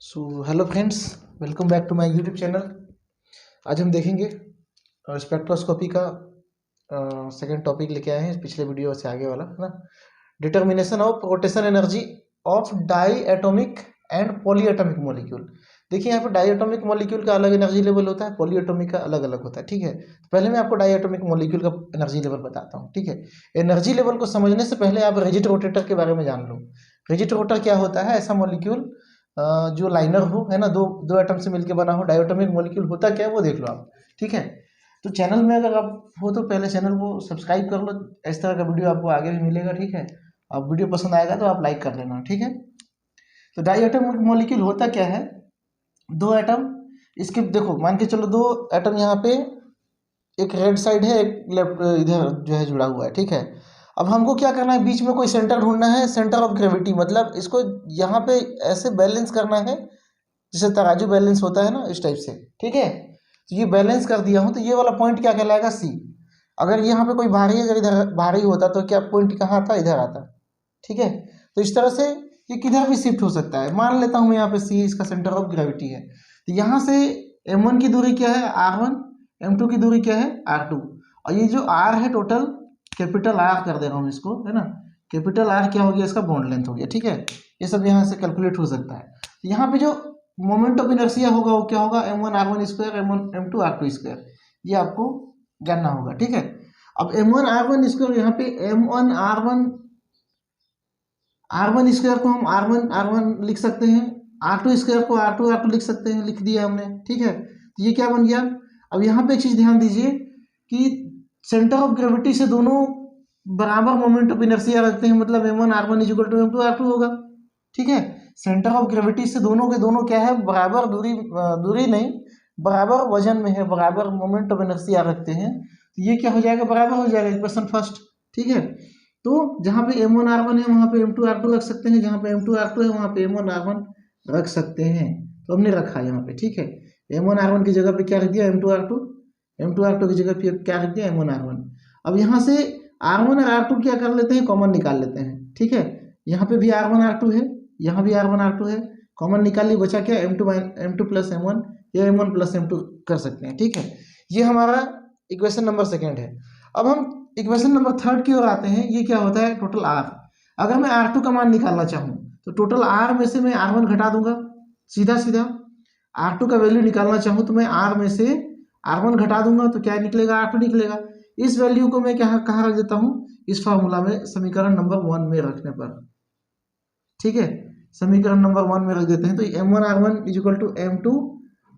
Hello friends, welcome back to my YouTube channel. आज हम देखेंगे स्पेक्ट्रोस्कोपी का सेकंड टॉपिक लेके आए हैं, पिछले वीडियो से आगे वाला है ना। Determination of rotation energy of diatomic and polyatomic molecule. देखिए यहाँ पर डाई एटॉमिक मॉलिक्यूल का अलग एनर्जी लेवल होता है, पॉली एटॉमिक का अलग अलग होता है। ठीक है, तो पहले मैं आपको डाई एटॉमिक मॉलिक्यूल का एनर्जी लेवल बताता हूँ। ठीक है, एनर्जी लेवल को समझने से पहले आप रिजिड रोटेटर के बारे में जान लो। रिजिड रोटर क्या होता है? ऐसा मॉलिक्यूल जो लाइनर हो, है ना, दो दो एटम से मिलकर बना हो। डायटोमिक मॉलिक्यूल होता क्या है वो देख लो आप। ठीक है, तो चैनल में अगर आप हो तो पहले चैनल को सब्सक्राइब कर लो, इस तरह का वीडियो आपको आगे भी मिलेगा। ठीक है, अब वीडियो पसंद आएगा तो आप लाइक कर लेना। ठीक है, तो डायटोमिक मॉलिक्यूल होता क्या है? दो एटम, इसके देखो मान के चलो दो एटम यहाँ पे, एक रेड साइड है, एक लेफ्ट इधर जो है जुड़ा हुआ है। ठीक है, अब हमको क्या करना है, बीच में कोई सेंटर ढूंढना है, सेंटर ऑफ ग्रेविटी, मतलब इसको यहाँ पे ऐसे बैलेंस करना है जैसे तराजू बैलेंस होता है ना, इस टाइप से। ठीक है, तो ये बैलेंस कर दिया हूँ, तो ये वाला पॉइंट क्या कहलाएगा? सी। अगर यहाँ पे कोई भारी अगर इधर भारी होता तो क्या पॉइंट कहाँ आता? इधर आता। ठीक है, तो इस तरह से ये किधर भी शिफ्ट हो सकता है। मान लेता हूँ मैं यहाँ पे सी इसका सेंटर ऑफ ग्रेविटी है, तो यहाँ से m1 की दूरी क्या है? r1, m2 की दूरी क्या है? r2, और ये जो r है टोटल कैपिटल R कर दे रहा हूँ इसको, है ना। कैपिटल R क्या हो गया? इसका बॉन्ड लेंथ हो गया। ठीक है, ये सब यहाँ से कैलकुलेट हो सकता है। तो यहाँ पे जो मोमेंट ऑफ इनर्शिया होगा वो क्या होगा? m1 r1 square, m1 m2 r2 square, ये आपको जानना होगा। ठीक है, अब m1 r1 स्क्वायर, यहाँ पे m1 r1 स्क्वायर को हम r1 लिख सकते हैं, r2 स्क्वायर को r2 लिख सकते हैं, लिख दिया हमने। ठीक है, तो ये क्या बन गया? अब यहाँ पे एक चीज ध्यान दीजिए कि सेंटर ऑफ ग्रेविटी से दोनों बराबर मोमेंट ऑफ इनर्शिया रखते हैं, मतलब m1 r1 equal to m2 r2 होगा। ठीक है, सेंटर ऑफ ग्रेविटी से दोनों के दोनों क्या है? बराबर दूरी, दूरी नहीं, बराबर वजन में है, बराबर मोमेंट ऑफ इनर्शिया रखते हैं, तो ये क्या हो जाएगा? बराबर हो जाएगा। Equation first. ठीक है, तो जहाँ पे m1 r1 है वहाँ पे m2 r2 रख सकते हैं, जहाँ पे m2 r2 है वहाँ पे m1 r1 रख सकते हैं। तो हमने रखा यहाँ पे। ठीक है, m1 r1 की जगह पे क्या रख दिया? m2 r2, m2 r2 की जगह पे क्या रख दिया? m1 r1। अब यहाँ से r1 और r2 क्या कर लेते हैं? कॉमन निकाल लेते हैं। ठीक है, यहाँ पे भी r1 r2 है, यहाँ भी r1 r2 है, कॉमन निकाल ली, बचा क्या? m2 प्लस m1 या m1 प्लस m2 कर सकते हैं। ठीक है, ये हमारा इक्वेशन नंबर सेकेंड है। अब हम इक्वेशन नंबर थर्ड की ओर आते हैं। ये क्या होता है? Total R। अगर मैं R2 का मान निकालना चाहूँ तो टोटल R में से मैं R1 घटा दूंगा, सीधा सीधा। R2 का वैल्यू निकालना चाहूँ तो मैं R में से R1 घटा दूंगा, तो क्या निकलेगा? R2 निकलेगा। इस वैल्यू को मैं क्या कहाँ रख देता हूँ? इस फॉर्मूला में, समीकरण नंबर 1 में रखने पर। ठीक है, समीकरण नंबर 1 में रख देते हैं, तो m1 r1 equal to m2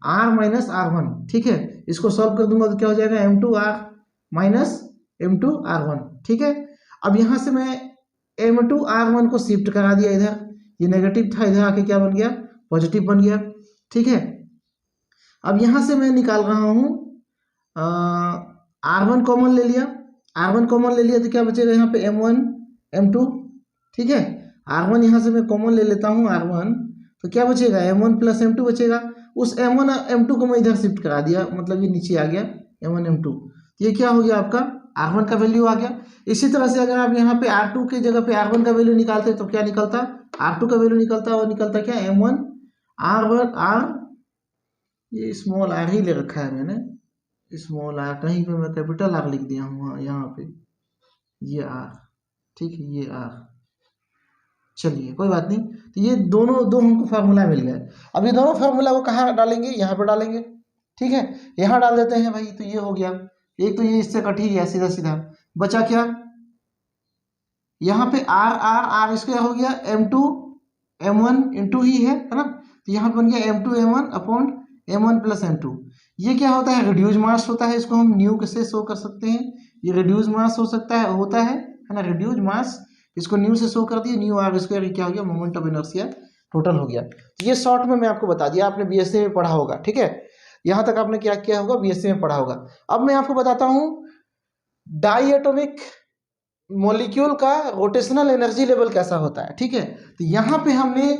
r minus r1। ठीक है, इसको सॉल्व कर दूंगा तो क्या हो जाएगा? m2 r minus m2 r1। ठीक है, अब यहाँ से मैं m2 r1 को शिफ्ट करा दिया इधर, ये नेगेटिव था, इधर आके क्या बन गया? पॉजिटिव बन गया। ठीक है, अब यहाँ से मैं निकाल रहा हूँ r1 कॉमन ले लिया, r1 कॉमन ले लिया तो क्या बचेगा यहाँ पे? m1 m2। ठीक है, r1 यहाँ से मैं कॉमन ले लेता हूँ r1, तो क्या बचेगा? m1 प्लस m2 बचेगा। उस m1 m2 को मैं इधर शिफ्ट करा दिया, मतलब ये नीचे आ गया m1 m2, तो ये क्या हो गया? आपका r1 का वैल्यू आ गया। इसी तरह से अगर आप यहाँ पे r2 की जगह पे r1 का वैल्यू निकालते तो क्या निकलता? r2 का वैल्यू निकलता, और निकलता क्या? m1 r1 r, ये स्मॉल r ही ले रखा है मैंने, स्मॉल r, कहीं पे मैं कैपिटल R लिख दिया हूँ। हाँ, यहाँ पे ये r। ठीक है, ये r, चलिए कोई बात नहीं। तो ये दोनों दो हमको फार्मूला मिल गया। अब ये दोनों फार्मूला को कहाँ डालेंगे? यहाँ पर डालेंगे। ठीक है, यहाँ डाल देते हैं भाई, तो ये हो गया। एक तो ये इससे कट ही गया सीधा सीधा, बचा क्या? यहाँ पे r r r स्क्वायर हो गया, m2 m1 इंटू ही है ना, तो यहाँ पे बन गया m2 m1 upon m1 plus m2। ये क्या होता है? रिड्यूस मास होता है, इसको हम न्यू से शो कर सकते हैं। ये रिड्यूस मास हो सकता है, होता है ना, रिड्यूस मास, इसको न्यू से शो कर दिया, न्यू r स्क्वायर क्या हो गया? मोमेंट ऑफ इनर्शिया टोटल हो गया। तो ये शॉर्ट में मैं आपको बता दिया, आपने बीएससी में पढ़ा होगा। ठीक है, यहाँ तक आपने क्या किया होगा? बीएससी में पढ़ा होगा। अब मैं आपको बताता हूँ डाई एटॉमिक मॉलिक्यूल का रोटेशनल एनर्जी लेवल कैसा होता है। ठीक है, तो यहाँ पे हमने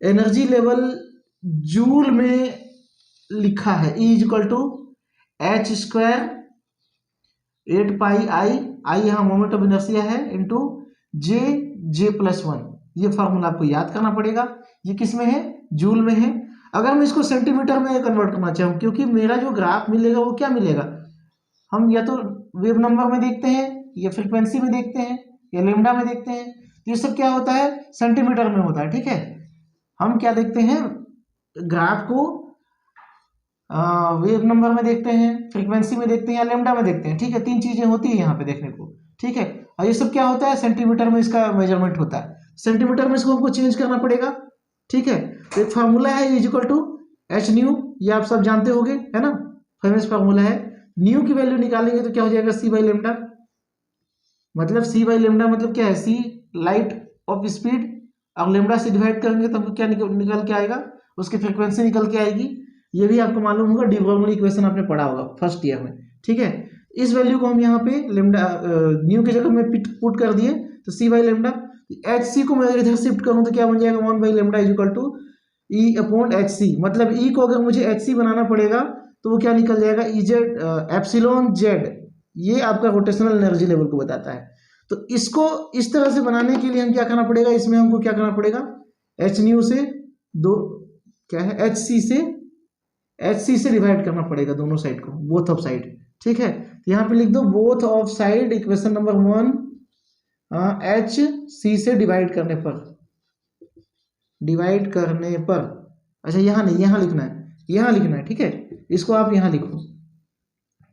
एनर्जी लेवल जूल में लिखा है, E equal to h square 8 pi I, I यहाँ मोमेंट ऑफ इनर्शिया है, इंटू जे प्लस 1, ये फार्मूला आपको याद करना पड़ेगा। ये किस में है? जूल में है। अगर मैं इसको सेंटीमीटर में कन्वर्ट करना चाहूँ, क्योंकि मेरा जो ग्राफ मिलेगा वो क्या मिलेगा, हम या तो वेव नंबर में देखते हैं, या फ्रीक्वेंसी में देखते हैं, या लेमडा में देखते हैं। तो ये सब क्या होता है? सेंटीमीटर में होता है। ठीक है, हम क्या देखते हैं, ग्राफ को वेव नंबर में देखते हैं, फ्रीक्वेंसी में देखते हैं, या लेमडा में देखते हैं। ठीक है, 3 चीजें होती है यहाँ पे देखने को। ठीक है, और ये सब क्या होता है? सेंटीमीटर में इसका मेजरमेंट होता है। सेंटीमीटर में इसको हमको चेंज करना पड़ेगा। ठीक है, तो एक फार्मूला है is equal to H nu, ये आप सब जानते होंगे, है ना, फेमस फार्मूला है। न्यू की वैल्यू निकालेंगे तो क्या हो जाएगा? C by lambda. मतलब सी बाई लेमडा मतलब क्या है? सी लाइट ऑफ स्पीड, और लेमडा से डिवाइड करेंगे तो हमको क्या निकल के आएगा? उसकी फ्रीक्वेंसी निकल के आएगी। ये भी आपको मालूम होगा, डी ब्रोगली इक्वेशन आपने पढ़ा होगा फर्स्ट ईयर में। ठीक है, इस वैल्यू को हम यहाँ पे लेमडा न्यू की जगह में पुट कर दिए तो सी बाई लेमडा। एच सी को मैं इधर शिफ्ट करूँ तो क्या बन जाएगा? 1 by lambda is equal to E upon H C. मतलब ई को अगर मुझे एच सी बनाना पड़ेगा तो वो क्या निकल जाएगा? E Z epsilon Z. ये आपका रोटेशनल एनर्जी लेवल को बताता है। तो इसको इस तरह से बनाने के लिए हम क्या करना पड़ेगा? इसमें हमको क्या करना पड़ेगा? एच न्यू से दो क्या है, एच सी से डिवाइड करना पड़ेगा दोनों साइड को, बोथ ऑफ साइड। ठीक है, तो यहाँ पे लिख दो both of side equation number 1 H C से डिवाइड करने पर। अच्छा, यहाँ नहीं, यहाँ लिखना है, यहाँ लिखना है। ठीक है, इसको आप यहाँ लिखो।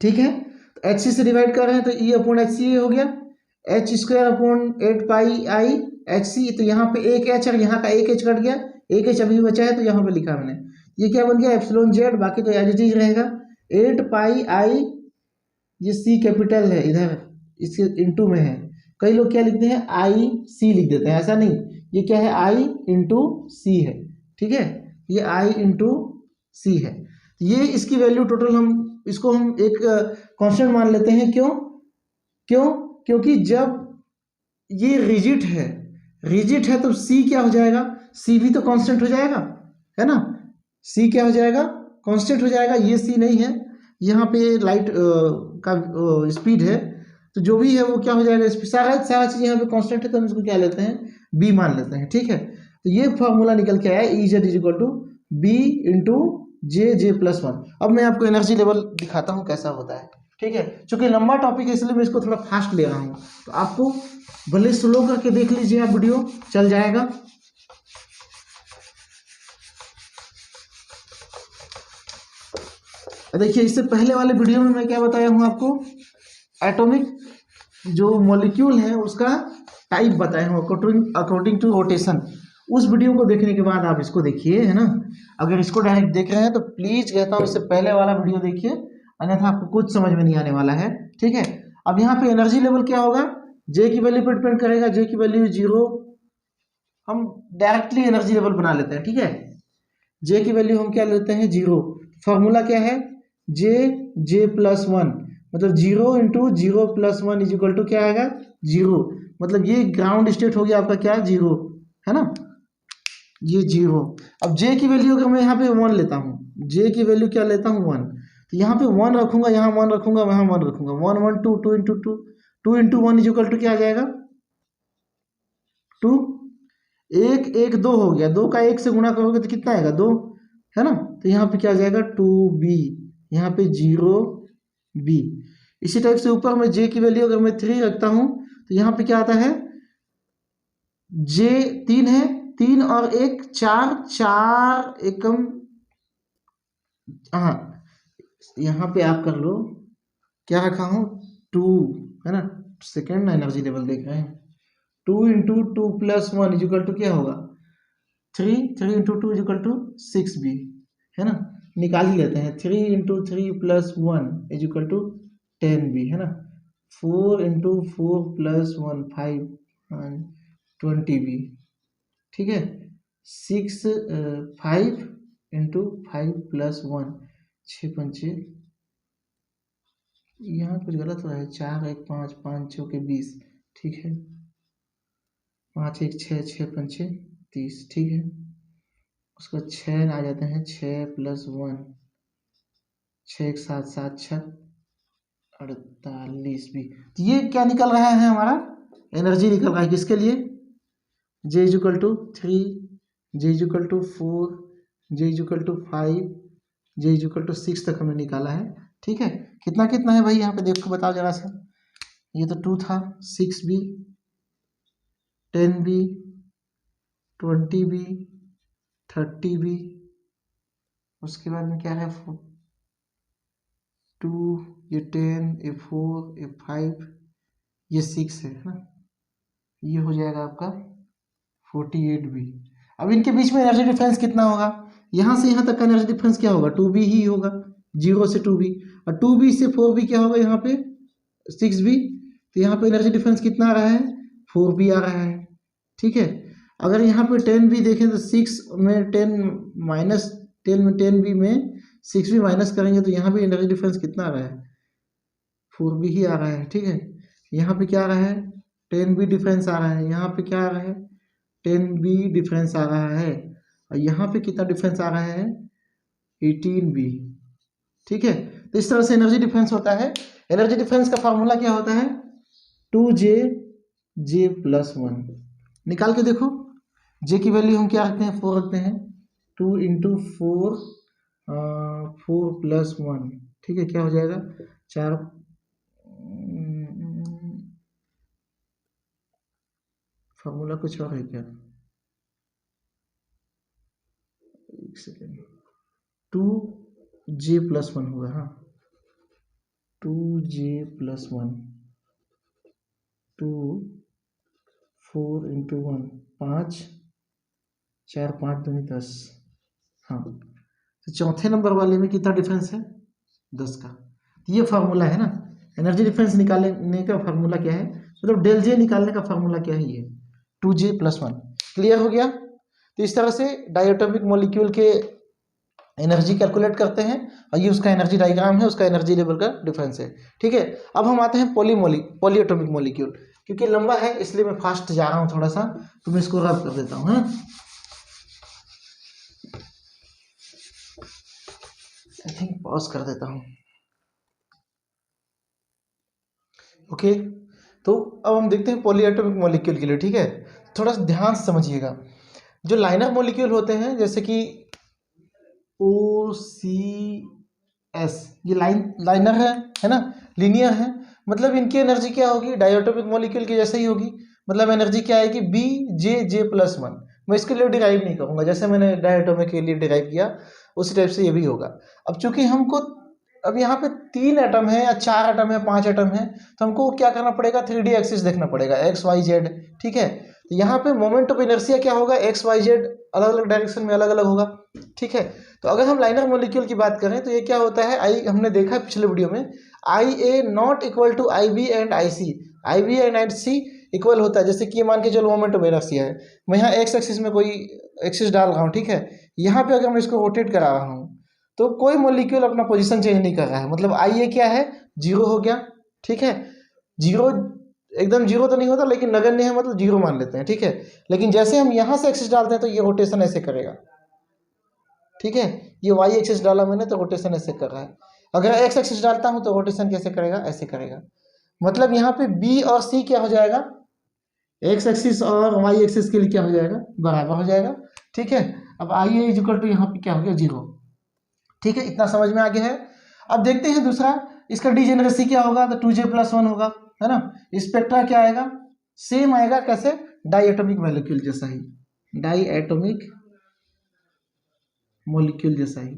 ठीक है, तो एच सी से डिवाइड कर रहे हैं तो ई अपॉन एच सी हो गया, H square upon 8 pi I H C. तो यहाँ पे एक एच और यहाँ का एक एच कट गया, एक एच अभी बचा है तो यहाँ पे लिखा मैंने। ये क्या बन गया? Epsilon Z. बाकी तो एज इट इज रहेगा 8 पाई आई। ये सी कैपिटल है, इधर इसके इंटू में है। कई लोग क्या लिखते हैं? आई सी लिख देते हैं, ऐसा नहीं, ये क्या है? आई इंटू सी है। ठीक है, ये आई इंटू सी है। ये इसकी वैल्यू टोटल, हम इसको हम एक कांस्टेंट मान लेते हैं। क्यों? क्योंकि जब ये रिजिट है तो सी क्या हो जाएगा? सी भी तो कांस्टेंट हो जाएगा, है ना। सी क्या हो जाएगा? कांस्टेंट हो जाएगा। ये सी नहीं है, यहाँ पे लाइट का स्पीड है, तो जो भी है वो क्या हो जाएगा? सारा चीज यहाँ पे कांस्टेंट है तो हम इसको क्या लेते हैं? बी मान लेते हैं। ठीक है, तो ये फॉर्मूला निकल के आया E Z is equal to B into J plus 1। अब मैं आपको एनर्जी लेवल दिखाता हूँ कैसा होता है। ठीक है, चूंकि लंबा टॉपिक है इसलिए मैं इसको थोड़ा फास्ट ले रहा हूँ, तो आपको भले स्लो करके देख लीजिए, आप वीडियो चल जाएगा। देखिए, इससे पहले वाले वीडियो में मैं क्या बताया हूँ आपको? एटॉमिक जो मॉलिक्यूल है उसका टाइप बताया हूँ अकॉर्डिंग टू रोटेशन। उस वीडियो को देखने के बाद आप इसको देखिए, है ना। अगर इसको डायरेक्ट देख रहे हैं तो प्लीज कहता हूँ इससे पहले वाला वीडियो देखिए, अन्यथा आपको कुछ समझ में नहीं आने वाला है। ठीक है, अब यहाँ पे एनर्जी लेवल क्या होगा? जे की वैल्यू पर डिपेंड करेगा। जे की वैल्यू 0, हम डायरेक्टली एनर्जी लेवल बना लेते हैं। ठीक है, जे की वैल्यू हम क्या लेते हैं? 0। फॉर्मूला क्या है? जे प्लस 1, मतलब 0 into 0 plus 1 is equal to क्या आएगा? 0। मतलब ये ग्राउंड स्टेट हो गया आपका क्या? 0, है ना, ये 0। अब जे की वैल्यू अगर मैं यहाँ पे 1 लेता हूँ, जे की वैल्यू क्या लेता हूँ? 1। तो यहाँ पे 1 रखूंगा, यहाँ 1 रखूंगा, वहाँ 1 रखूंगा। 1 1 2 2 into 2, 2 into 1 is equal to क्या आ जाएगा? 2। 1 1 2 हो गया, 2 का 1 से गुणा करोगे तो कितना आएगा? 2, है ना। तो यहाँ पे क्या आ जाएगा? 2b, यहाँ पे 0b। इसी टाइप से ऊपर में जे की वैल्यू अगर मैं 3 रखता हूँ तो यहाँ पे क्या आता है? जे 3 है, 3 और 1 4, 4 एकम, हाँ, यहाँ पे आप कर लो, क्या रखा हूँ? 2, है ना। सेकेंड एनर्जी लेवल देख रहे हैं। 2 into 2 plus 1 is equal to क्या होगा? 3, 3 into 2 is equal to 6b, है ना। निकाल ही लेते हैं। 3 into 3 plus 1 is equal to 10b, है ना। 4 इंटू 4 प्लस 1 5 20b। ठीक है, 5 इंटू 5 प्लस 1 6 पंचे, यहाँ कुछ गलत हो रहा है। 4 1 5 5 6 के 20। ठीक है, 5 1 6 6 पंचे 30। ठीक है, उसका 6 आ जाते हैं, 6 प्लस 1 6 1 7 7 6 48 भी। तो ये क्या निकल रहा है? हमारा एनर्जी निकल रहा है किसके लिए? J is equal to 3, J is equal to 4, J is equal to 5, J is equal to 6 तक हमने निकाला है। ठीक है, कितना कितना है भाई यहाँ पे देख के बताओ जरा सा। ये तो 2 था, 6 भी, 10 भी, 20 भी, 30 भी, उसके बाद में क्या है 2, ये 10, ये 4, ये 5, ये 6 है ना, ये हो जाएगा आपका 48 भी। अब इनके बीच में एनर्जी डिफरेंस कितना होगा, यहाँ से यहाँ तक का एनर्जी डिफरेंस क्या होगा, 2b ही होगा, 0 से 2b, और 2b से 4b क्या होगा यहाँ पे 6b, तो यहाँ पे एनर्जी डिफरेंस कितना आ रहा है 4b आ रहा है। ठीक है, अगर यहाँ पे 10b देखें तो 6 में 10 माइनस 10 में 10b में 6b माइनस करेंगे तो यहाँ पे एनर्जी डिफरेंस कितना आ रहा है 4b ही आ रहा है। ठीक है, यहाँ पे क्या आ रहा है 10b डिफरेंस आ रहा है, यहाँ पे क्या आ रहा है 10b डिफरेंस आ रहा है, और यहाँ पे कितना डिफरेंस आ रहा है 18b। ठीक है, तो इस तरह से एनर्जी डिफरेंस होता है। एनर्जी डिफरेंस का फार्मूला क्या होता है 2j प्लस 1। निकाल के देखो, जे की वैल्यू हम क्या रखते हैं 4 रखते हैं, 2 इंटू 4, 4 प्लस 1। ठीक है, क्या हो जाएगा 4, फार्मूला कुछ और है क्या, एक सेकेंड, 2j प्लस 1 होगा। हाँ, 2j प्लस 1, 2 4 इंटू 1 5, 4 5 दूनी 10। हाँ, तो चौथे नंबर वाले में कितना डिफरेंस है 10 का। तो ये फार्मूला है ना, एनर्जी डिफरेंस निकालने का फार्मूला क्या है, मतलब डेल जे निकालने का फार्मूला क्या है, ये 2j प्लस 1। क्लियर हो गया। तो इस तरह से डायटोमिक मॉलिक्यूल के एनर्जी कैलकुलेट करते हैं, और ये उसका एनर्जी डायग्राम है, उसका एनर्जी लेवल का डिफरेंस है। ठीक है, अब हम आते हैं पॉलीएटॉमिक मॉलिक्यूल। क्योंकि लंबा है इसलिए मैं फास्ट जा रहा हूँ थोड़ा सा, तो मैं इसको रब कर देता हूँ। आई थिंक पॉज कर देता हूँ। ओके, तो अब हम देखते हैं पॉलीएटॉमिक मॉलिक्यूल के लिए। ठीक है, थोड़ा सा ध्यान से समझिएगा। जो लाइनर मॉलिक्यूल होते हैं जैसे कि OCS, ये लाइनर है ना, लीनियर है, मतलब इनकी एनर्जी क्या होगी डायटोमिक मॉलिक्यूल की जैसे ही होगी। मतलब एनर्जी क्या आएगी BJ प्लस 1। मैं इसके लिए डिराइव नहीं करूंगा, जैसे मैंने डायटोमिक के लिए डिराइव किया उसी टाइप से ये भी होगा। अब चूंकि हमको अब यहाँ पे 3 एटम है या 4 एटम है 5 एटम है, तो हमको क्या करना पड़ेगा 3D एक्सिस देखना पड़ेगा XYZ। ठीक है, तो यहाँ पे मोमेंट ऑफ इनर्शिया क्या होगा XYZ अलग अलग डायरेक्शन में अलग अलग होगा। ठीक है, तो अगर हम लाइनर मॉलिक्यूल की बात करें तो ये क्या होता है, हमने देखा है पिछले वीडियो में, IA not equal to IB and IC, IB and IC equal होता है। जैसे कि ये मान के चलो मोमेंट ऑफ इनर्शिया है, मैं यहाँ एक्स एक्सिस में कोई एक्सिस डाल रहा हूँ। ठीक है, यहाँ पे अगर मैं इसको रोटेट करा रहा हूँ तो कोई मॉलिक्यूल अपना पोजीशन चेंज नहीं कर रहा है, मतलब IA क्या है 0 हो गया। ठीक है, 0 एकदम 0 तो नहीं होता लेकिन नगण्य है, मतलब 0 मान लेते हैं। ठीक है, लेकिन जैसे हम यहाँ से एक्सिस डालते हैं तो ये रोटेशन ऐसे करेगा। ठीक है, ये Y एक्सिस डाला मैंने तो रोटेशन ऐसे कर रहा है, अगर X एक्सिस डालता हूँ तो रोटेशन कैसे करेगा, ऐसे करेगा। मतलब यहाँ पे B और C क्या हो जाएगा, X एक्सिस और Y एक्सिस के लिए क्या हो जाएगा, बराबर हो जाएगा। ठीक है, अब IA इज इक्वल टू यहाँ पे क्या हो गया 0। ठीक है, इतना समझ में आ गया है। अब देखते हैं दूसरा, इसका डिजेनरेसी क्या होगा, तो 2J प्लस 1 होगा, है ना। स्पेक्ट्रा क्या आएगा, सेम आएगा, कैसे डायटोमिक मॉलिक्यूल जैसा ही, डायटोमिक मॉलिक्यूल जैसा ही।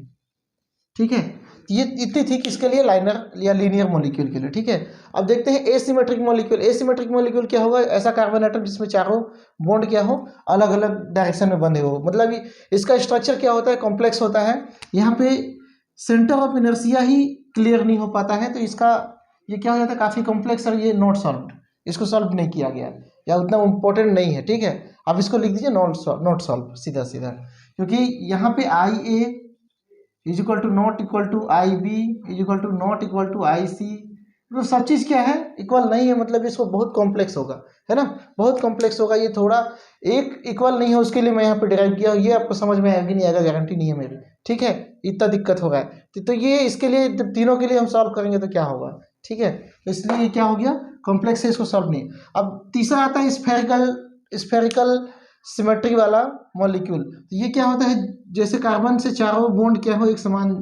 ठीक है, ये इतनी थी किसके लिए, लाइनर या लीनियर मॉलिक्यूल के लिए। ठीक है, अब देखते हैं एसिमेट्रिक मॉलिक्यूल। एसिमेट्रिक मॉलिक्यूल क्या होगा, ऐसा कार्बन एटम जिसमें चारों बॉन्ड क्या हो अलग अलग डायरेक्शन में बंधे हो, मतलब इसका स्ट्रक्चर क्या होता है, कॉम्प्लेक्स होता है। यहाँ पे centre of inertia he clear नहीं हो पाता है, तो इसका ये क्या हो जाता है काफ़ी कॉम्प्लेक्स, और ये नॉट सॉल्व, इसको सॉल्व नहीं किया गया या उतना इम्पोर्टेंट नहीं है। ठीक है, आप इसको लिख दीजिए नॉट सॉल्व सीधा सीधा, क्योंकि यहाँ पे IA is equal to not equal to IB is equal to not equal to IC, मतलब सब चीज़ क्या है इक्वल नहीं है, मतलब इसको बहुत कॉम्प्लेक्स होगा, है ना, बहुत कॉम्प्लेक्स होगा। ये थोड़ा एक इक्वल नहीं है, उसके लिए मैं यहाँ पे डिराइव किया, ये आपको समझ में आएगा नहीं आएगा गारंटी नहीं है मेरी। ठीक है, इतना दिक्कत हो रहा है तो ये इसके लिए तीनों के लिए हम सॉल्व करेंगे तो क्या होगा। ठीक है, तो इसलिए ये क्या हो गया कॉम्प्लेक्स है, इसको सॉल्व नहीं। अब तीसरा आता है स्फेरिकल सिमेट्री वाला मॉलिक्यूल। तो ये क्या होता है, जैसे कार्बन से चारों बॉन्ड क्या हो, एक समान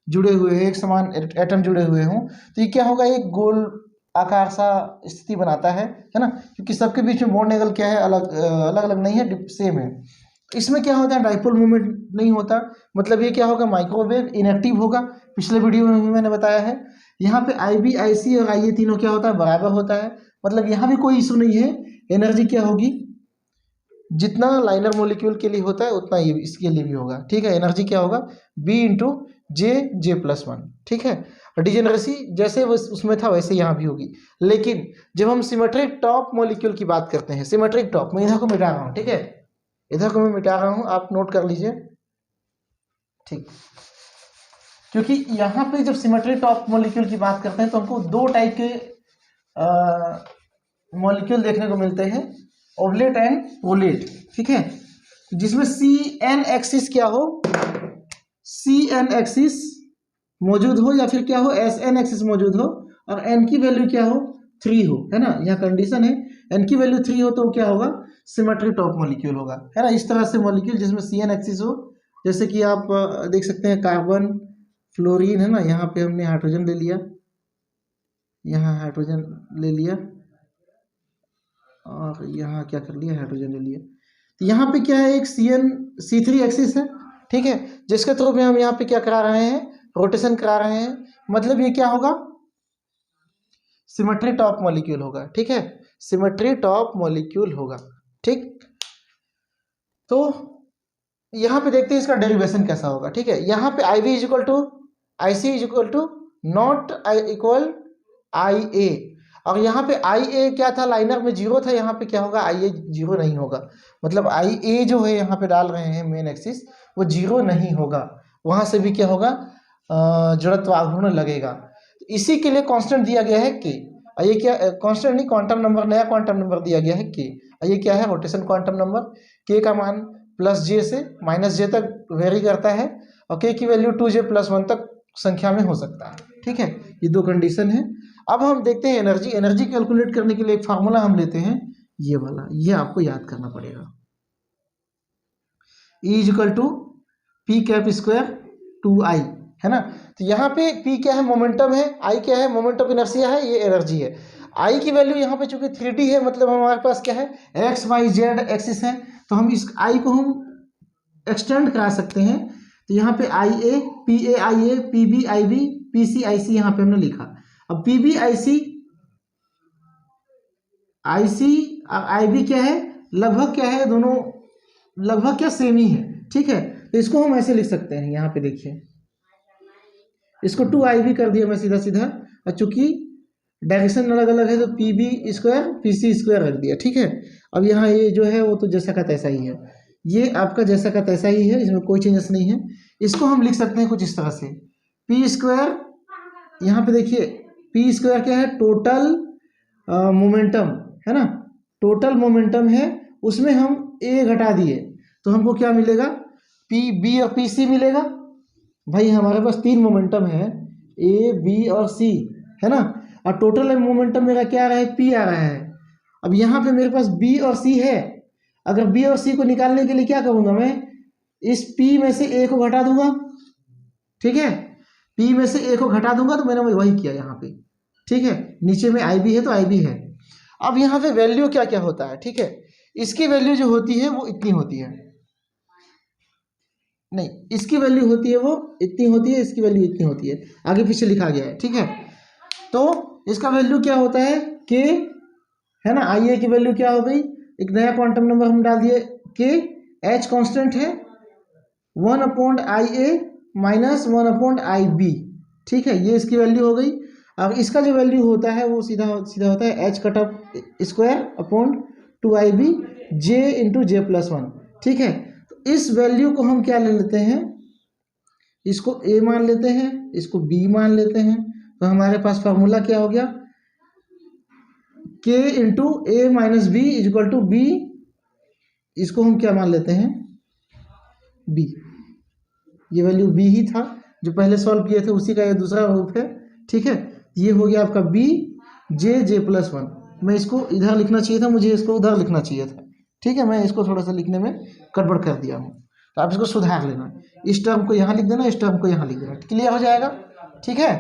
जुड़े हुए हैं, एक समान एटम जुड़े हुए हों, तो ये क्या होगा, एक गोल आकार सा स्थिति बनाता है ना, क्योंकि सबके बीच में बॉन्ड एंगल क्या है, अलग अलग नहीं है, सेम है। इसमें क्या होता है, डाइपोल मूवमेंट नहीं होता, मतलब ये क्या होगा, माइक्रोवेव इनएक्टिव होगा। पिछले वीडियो में भी मैंने बताया है। यहाँ पे IB IC और IA तीनों क्या होता है, बराबर होता है, मतलब यहाँ भी कोई इशू नहीं है। एनर्जी क्या होगी, जितना लाइनर मॉलिक्यूल के लिए होता है उतना ये इसके लिए भी होगा, ठीक है। एनर्जी क्या होगा, B इंटू J+1, ठीक है। और डिजेनरेसी जैसे उसमें था वैसे यहाँ भी होगी। लेकिन जब हम सिमेट्रिक टॉप मॉलिक्यूल की बात करते हैं, सिमेट्रिक टॉप, मैं इधर को मिटा रहा हूँ, ठीक है, इधर को मैं मिटा रहा हूँ, आप नोट कर लीजिए, ठीक। क्योंकि यहाँ पे जब सिमेट्रिक टॉप मॉलिक्यूल की बात करते हैं तो हमको दो टाइप के मॉलिक्यूल देखने को मिलते हैं, ओवलेट एंड वोलेट, ठीक है। जिसमें CN एक्सिस क्या हो, CN एक्सिस मौजूद हो, या फिर क्या हो, SN एक्सिस मौजूद हो, और N की वैल्यू क्या हो, 3 हो, है ना। यहाँ कंडीशन है N की वैल्यू 3 हो तो क्या होगा, सिमेट्रिक टॉप मॉलिक्यूल होगा, है ना। इस तरह से मॉलिक्यूल जिसमें CN एक्सिस हो, जैसे कि आप देख सकते हैं कार्बन, फ्लोरीन, है ना। यहाँ पे हमने हाइड्रोजन ले लिया, यहाँ हाइड्रोजन ले लिया, और यहाँ क्या कर लिया, हाइड्रोजन ले लिया। तो यहाँ पे क्या है, एक C3 एक्सिस है, ठीक है, जिसके थ्रू में हम यहाँ पे क्या करा रहे हैं, रोटेशन करा रहे हैं। मतलब ये क्या होगा, सिमेट्री टॉप मॉलिक्यूल होगा, ठीक है, सिमेट्री टॉप मॉलिक्यूल होगा, ठीक। तो यहाँ पे देखते हैं इसका डेरिवेशन कैसा होगा, ठीक है। यहाँ पे IB equal to IC equal to not equal IA, और यहाँ पे IA क्या था, लाइनर में 0 था, यहाँ पे क्या होगा, IA 0 नहीं होगा। मतलब IA जो है यहाँ पे डाल रहे हैं मेन एक्सिस, वो 0 नहीं होगा, वहाँ से भी क्या होगा, जड़त्व आघूर्ण लगेगा। इसी के लिए कांस्टेंट दिया गया है K, और ये क्या कांस्टेंट नहीं, क्वांटम नंबर, नया क्वांटम नंबर दिया गया है K, और ये क्या है, रोटेशन क्वांटम नंबर। K का मान +J से -J तक वेरी करता है, और K की वैल्यू 2J+1 तक संख्या में हो सकता है, ठीक है। ये दो कंडीशन है। अब हम देखते हैं एनर्जी। एनर्जी कैलकुलेट करने के लिए एक फार्मूला हम लेते हैं, ये वाला, ये आपको याद करना पड़ेगा, E equal to P² 2I, है ना। तो यहाँ पे P क्या है, मोमेंटम है, I क्या है, मोमेंट ऑफ इनर्शिया है, ये एनर्जी है। I की वैल्यू यहाँ पे चूंकि 3D है, मतलब हमारे पास क्या है, XYZ एक्सिस है, तो हम इस I को हम एक्सटेंड करा सकते हैं। तो यहाँ पे IA, PA IA, PB IB, PC IC यहाँ पे हमने लिखा। अब PB IC और IB क्या है, लगभग क्या है, दोनों लगभग क्या सेम ही है, ठीक है। तो इसको हम ऐसे लिख सकते हैं, यहाँ पे देखिए, इसको 2IB कर दिया मैं सीधा, और चूंकि डायरेक्शन अलग अलग है तो PB² PC² रख दिया, ठीक है। अब यहाँ ये जो है वो तो जैसा का तैसा ही है, ये आपका जैसा का तैसा ही है, इसमें कोई चेंजेस नहीं है। इसको हम लिख सकते हैं कुछ इस तरह से, P², यहाँ पे देखिए P² क्या है, टोटल मोमेंटम, है ना, टोटल मोमेंटम है, उसमें हम A घटा दिए तो हमको क्या मिलेगा, B और PC मिलेगा। भाई हमारे पास 3 मोमेंटम है, A B और C, है ना, और टोटल मोमेंटम मेरा क्या आ रहा है, P आ रहा है। अब यहाँ पे मेरे पास B और C है, अगर B और C को निकालने के लिए क्या करूँगा, मैं इस P में से A को घटा दूंगा, ठीक है, P में से A को घटा दूंगा, तो मैंने वही किया यहाँ पे, ठीक है। नीचे में IB है तो IB है। अब यहाँ पे वैल्यू क्या क्या होता है, ठीक है, इसकी वैल्यू जो होती है वो इतनी होती है, नहीं इसकी वैल्यू होती है वो इतनी होती है, इसकी वैल्यू इतनी होती है, आगे पीछे लिखा गया है, ठीक है। तो इसका वैल्यू क्या होता है, K, है ना, IA की वैल्यू क्या हो गई, एक नया क्वांटम नंबर हम डाल दिए K, H कांस्टेंट है, 1/IA माइनस 1/IB, ठीक है, ये इसकी वैल्यू हो गई। अब इसका जो वैल्यू होता है वो सीधा होता है H² 2IB J × J+1, ठीक है। तो इस वैल्यू को हम क्या ले लेते हैं, इसको A मान लेते हैं, इसको B मान लेते हैं, तो हमारे पास फार्मूला क्या हो गया, K × A - B = B, इसको हम क्या मान लेते हैं, B, ये वैल्यू B ही था जो पहले सॉल्व किए थे, उसी का ये दूसरा रूप है, ठीक है। ये हो गया आपका B J J+1, मैं इसको इधर लिखना चाहिए था, मुझे इसको उधर लिखना चाहिए था, ठीक है, मैं इसको थोड़ा सा लिखने में गड़बड़ कर दिया हूँ, तो आप इसको सुधार लेना। इस टर्म को यहाँ लिख देना, इस टर्म को यहाँ लिख देना, क्लियर हो जाएगा। ठीक है,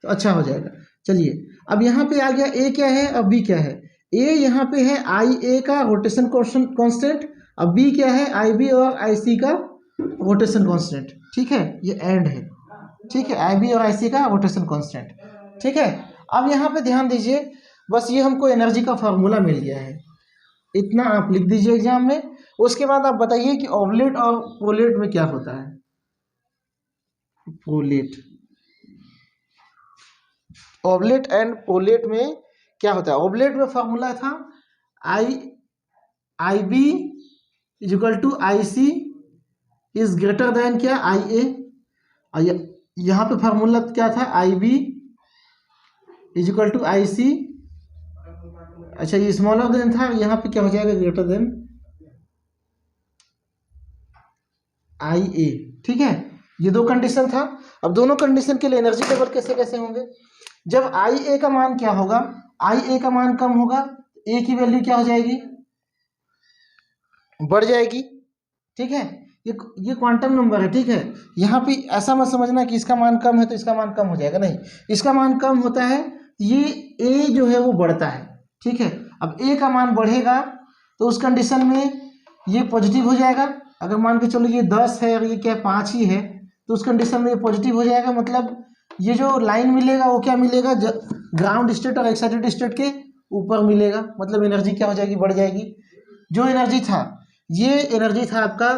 तो अच्छा हो जाएगा। चलिए, अब यहाँ पे आ गया ए क्या है, अब बी क्या है। ए यहाँ पे है आई ए का रोटेशन कांस्टेंट, अब बी क्या है, आई बी और आई सी का रोटेशन कांस्टेंट। ठीक है, ये एंड है। ठीक है, आई बी और आई सी का रोटेशन कांस्टेंट। ठीक है, अब यहाँ पे ध्यान दीजिए, बस ये हमको एनर्जी का फार्मूला मिल गया है, इतना आप लिख दीजिए एग्जाम में। उसके बाद आप बताइए कि ऑबलेट और पोलेट में क्या होता है। पोलेट, ऑबलेट एंड पोलेट में क्या होता है। ऑबलेट में फार्मूला था I B is equal to I C is greater than क्या, आई ए। यहाँ पे फार्मूला क्या था, I B is equal to I C. अच्छा, ये स्मॉलर देन था, यहाँ पे क्या हो जाएगा, ग्रेटर देन आई ए। ठीक है, ये दो कंडीशन था। अब दोनों कंडीशन के लिए एनर्जी लेवल कैसे कैसे होंगे। जब आई ए का मान क्या होगा, आई ए का मान कम होगा, ए की वैल्यू क्या हो जाएगी, बढ़ जाएगी। ठीक है, ये क्वांटम नंबर है। ठीक है, यहाँ पे ऐसा मत समझना कि इसका मान कम है तो इसका मान कम हो जाएगा, नहीं, इसका मान कम होता है, ये ए जो है वो बढ़ता है। ठीक है, अब ए का मान बढ़ेगा तो उस कंडीशन में ये पॉजिटिव हो जाएगा। अगर मान के चलो ये 10 है और ये क्या 5 ही है, तो उस कंडीशन में ये पॉजिटिव हो जाएगा। मतलब ये जो लाइन मिलेगा वो क्या मिलेगा, ग्राउंड स्टेट और एक्साइटेड स्टेट के ऊपर मिलेगा। मतलब एनर्जी क्या हो जाएगी, बढ़ जाएगी। जो एनर्जी था, ये एनर्जी था आपका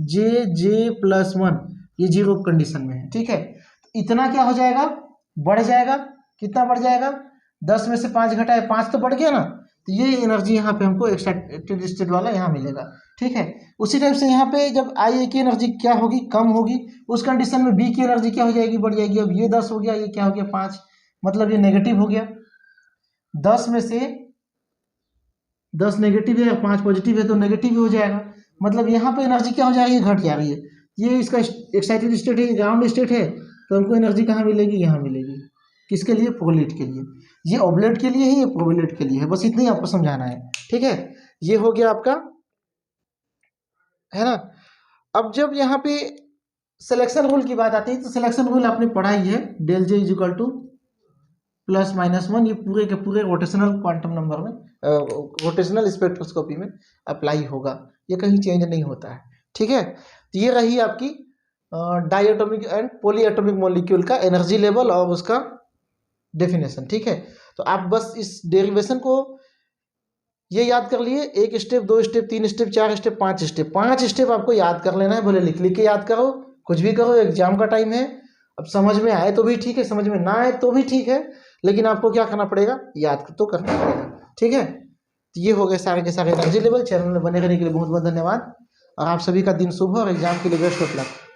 J+1, ये जीरो कंडीशन में है। ठीक है, इतना क्या हो जाएगा, बढ़ जाएगा। कितना बढ़ जाएगा, 10 में से 5 घटाए 5 तो बढ़ गया ना, तो ये एनर्जी यहाँ पे हमको एक्साइटेड स्टेट वाला यहाँ मिलेगा। ठीक है, उसी टाइप से यहाँ पे जब आई ए की एनर्जी क्या होगी, कम होगी, उस कंडीशन में बी की एनर्जी क्या हो जाएगी, बढ़ जाएगी। अब ये 10 हो गया, ये क्या हो गया 5, मतलब ये नेगेटिव हो गया। 10 में से 10 नेगेटिव है और 5 पॉजिटिव है, तो नेगेटिव हो जाएगा। मतलब यहाँ पे एनर्जी क्या हो जाएगी, घट जा रही है। ये इसका एक्साइटेड स्टेट है, ग्राउंड स्टेट है, तो हमको एनर्जी कहाँ मिलेगी, यहाँ मिलेगी। किसके लिए, पोलेट के लिए। ये ऑबलेट के लिए है, ये पोलेट के लिए है, बस इतना ही आपको समझाना है। ठीक है, ये हो गया आपका, है ना। अब जब यहाँ पे सिलेक्शन रूल की बात आती है, तो सिलेक्शन रूल आपने पढ़ा ही है, del J is equal to +-1। ये पूरे के पूरे रोटेशनल क्वांटम नंबर में, रोटेशनल स्पेक्ट्रोस्कोपी में अप्लाई होगा, ये कहीं चेंज नहीं होता है। ठीक है, तो ये रही आपकी डायटोमिक एंड पॉलीएटॉमिक मॉलिक्यूल का एनर्जी लेवल और उसका डेफिनेशन। ठीक है, तो आप बस इस डेरिवेशन को ये याद कर लिए, 1 step 2 step 3 step 4 step 5 step, 5 step आपको याद कर लेना है। बोले लिख लिख के याद करो, कुछ भी करो, एग्जाम का टाइम है। अब समझ में आए तो भी ठीक है, समझ में ना आए तो भी ठीक है, लेकिन आपको क्या करना पड़ेगा, याद तो करना पड़ेगा। ठीक है, तो ये हो गए सारे के सारे एनर्जी लेवल। चैनल में बने रहने के लिए बहुत बहुत धन्यवाद, और आप सभी का दिन शुभ हो और एग्जाम के लिए बेस्ट ऑफ लक।